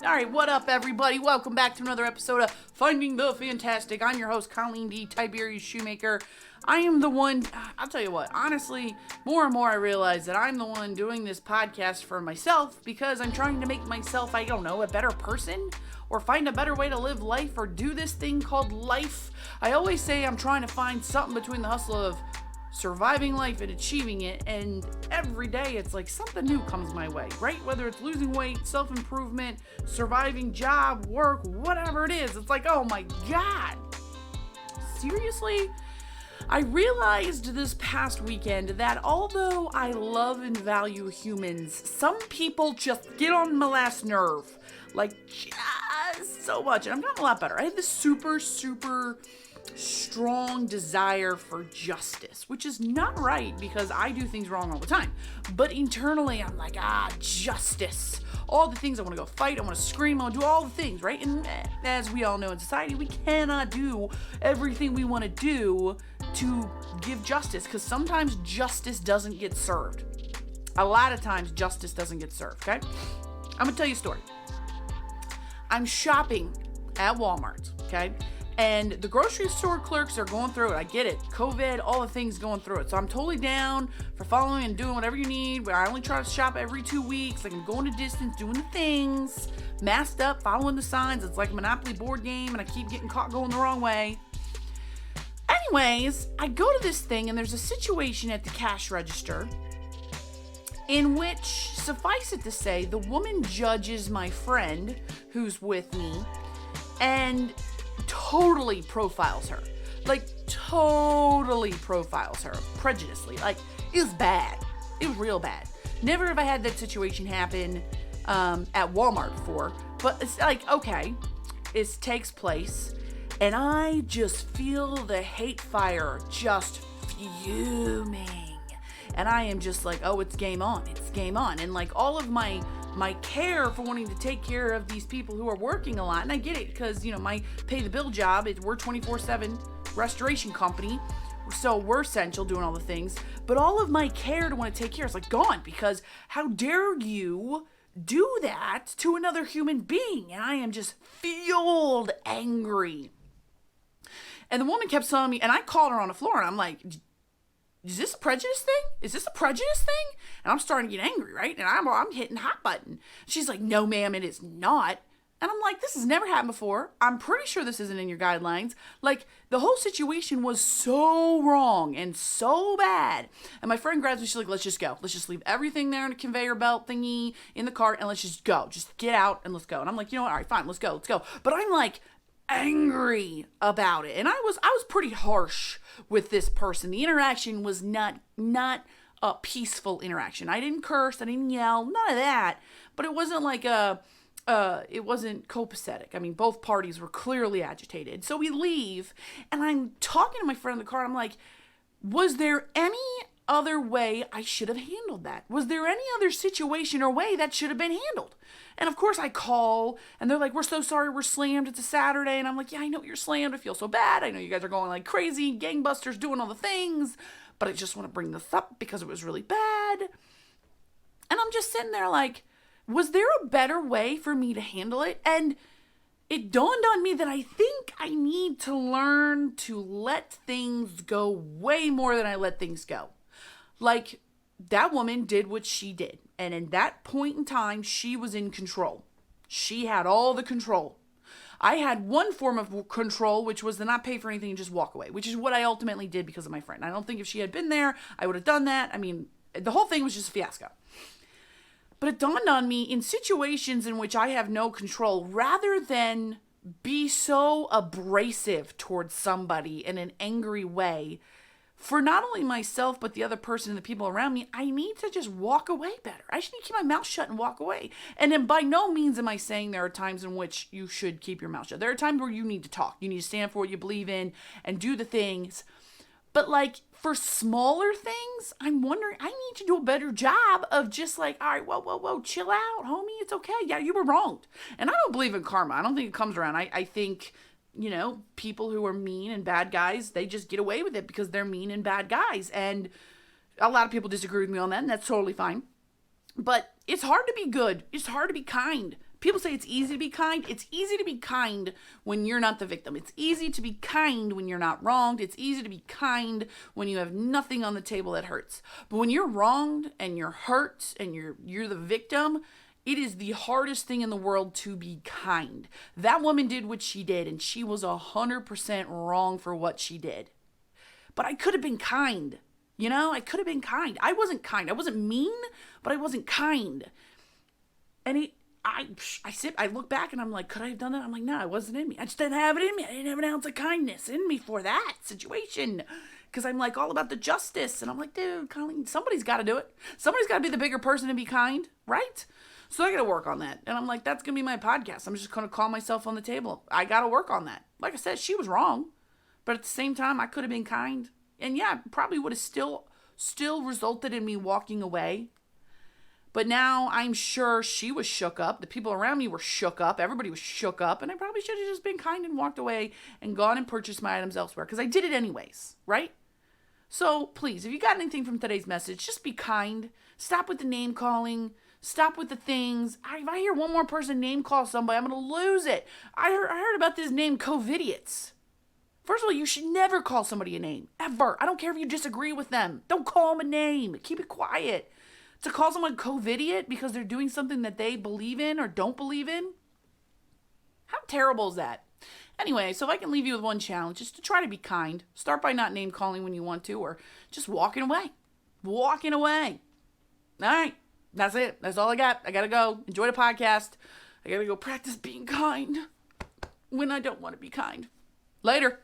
Alright, what up, everybody? Welcome back to another episode of Finding the Fantastic. I'm your host, Colleen D. Tiberius Shoemaker. I am the one, I'll tell you what, honestly, more and more I realize that I'm the one doing this podcast for myself because I'm trying to make myself, I don't know, a better person or find a better way to live life or do this thing called life. I always say I'm trying to find something between the hustle of surviving life and achieving it, and every day it's like something new comes my way, right? Whether it's losing weight, self-improvement, surviving job, work, whatever it is, it's like, oh my god, seriously? I realized this past weekend that although I love and value humans, some people just get on my last nerve, like just so much, and I'm gotten a lot better. I have this super strong desire for justice, which is not right because I do things wrong all the time. But internally, I'm like, justice. All the things I want to go fight, I want to scream, I want to do all the things, right? And as we all know in society, we cannot do everything we want to do to give justice because sometimes justice doesn't get served. A lot of times, justice doesn't get served, okay? I'm going to tell you a story. I'm shopping at Walmart, okay? And the grocery store clerks are going through it. I get it. COVID, all the things going through it. So I'm totally down for following and doing whatever you need. But I only try to shop every 2 weeks. Like I'm going a distance, doing the things, masked up, following the signs. It's like a Monopoly board game and I keep getting caught going the wrong way. Anyways, I go to this thing and there's a situation at the cash register in which, suffice it to say, the woman judges my friend who's with me and totally profiles her. Like, totally profiles her. Prejudicely. Like, it was bad. It was real bad. Never have I had that situation happen at Walmart before. But it's like, okay, it takes place. And I just feel the hate fire just fuming. And I am just like, oh, it's game on. It's game on. And like all of my care for wanting to take care of these people who are working a lot, and I get it because, you know, my pay the bill job, we're 24/7 restoration company, so we're essential doing all the things, but all of my care to want to take care is like gone because how dare you do that to another human being? And I am just fueled angry. And the woman kept telling me, and I called her on the floor and I'm like, is this a prejudice thing? Is this a prejudice thing? And I'm starting to get angry, right? And I'm hitting hot button. She's like, no, ma'am, it is not. And I'm like, this has never happened before. I'm pretty sure this isn't in your guidelines. Like, the whole situation was so wrong and so bad. And my friend grabs me, she's like, let's just go. Let's just leave everything there in a conveyor belt thingy in the cart and let's just go. Just get out and let's go. And I'm like, you know what? All right, fine, let's go. But I'm like, angry about it. And I was pretty harsh with this person. The interaction was not a peaceful interaction. I didn't curse, I didn't yell, none of that. But it wasn't like it wasn't copacetic. I mean, both parties were clearly agitated. So we leave, and I'm talking to my friend in the car, and I'm like, was there any other way I should have handled that? Was there any other situation or way that should have been handled? And of course I call and they're like, we're so sorry, we're slammed. It's a Saturday. And I'm like, yeah, I know you're slammed. I feel so bad. I know you guys are going like crazy, gangbusters, doing all the things, but I just want to bring this up because it was really bad. And I'm just sitting there like, was there a better way for me to handle it? And it dawned on me that I think I need to learn to let things go way more than I let things go. Like, that woman did what she did. And in that point in time, she was in control. She had all the control. I had one form of control, which was to not pay for anything and just walk away, which is what I ultimately did because of my friend. I don't think if she had been there, I would have done that. I mean, the whole thing was just a fiasco. But it dawned on me in situations in which I have no control, rather than be so abrasive towards somebody in an angry way, for not only myself, but the other person and the people around me, I need to just walk away better. I just need to keep my mouth shut and walk away. And then by no means am I saying there are times in which you should keep your mouth shut. There are times where you need to talk. You need to stand for what you believe in and do the things. But like for smaller things, I'm wondering, I need to do a better job of just like, all right, whoa, chill out, homie. It's okay. Yeah, you were wronged. And I don't believe in karma. I don't think it comes around. I think, you know, people who are mean and bad guys, they just get away with it because they're mean and bad guys. And a lot of people disagree with me on that, and that's totally fine. But it's hard to be good. It's hard to be kind. People say it's easy to be kind. It's easy to be kind when you're not the victim. It's easy to be kind when you're not wronged. It's easy to be kind when you have nothing on the table that hurts. But when you're wronged and you're hurt and you're the victim, it is the hardest thing in the world to be kind. That woman did what she did, and she was 100% wrong for what she did. But I could have been kind. I could have been kind. I wasn't kind. I wasn't mean, but I wasn't kind. And I look back and I'm like, could I have done that? I'm like, no, it wasn't in me. I just didn't have it in me. I didn't have an ounce of kindness in me for that situation. Because I'm like all about the justice. And I'm like, dude, Colleen, somebody's got to do it. Somebody's got to be the bigger person to be kind, right? So I got to work on that. And I'm like, that's going to be my podcast. I'm just going to call myself on the table. I got to work on that. Like I said, she was wrong. But at the same time, I could have been kind. And yeah, probably would have still resulted in me walking away. But now I'm sure she was shook up. The people around me were shook up. Everybody was shook up. And I probably should have just been kind and walked away and gone and purchased my items elsewhere. Because I did it anyways, right? So please, if you got anything from today's message, just be kind. Stop with the name calling. Stop with the things. If I hear one more person name call somebody, I'm going to lose it. I heard about this name COVIDiots. First of all, you should never call somebody a name. Ever. I don't care if you disagree with them. Don't call them a name. Keep it quiet. To call someone COVIDiot because they're doing something that they believe in or don't believe in? How terrible is that? Anyway, so if I can leave you with one challenge, just to try to be kind. Start by not name calling when you want to, or just walking away. Walking away. All right. That's it. That's all I got. I got to go. Enjoy the podcast. I got to go practice being kind when I don't want to be kind. Later.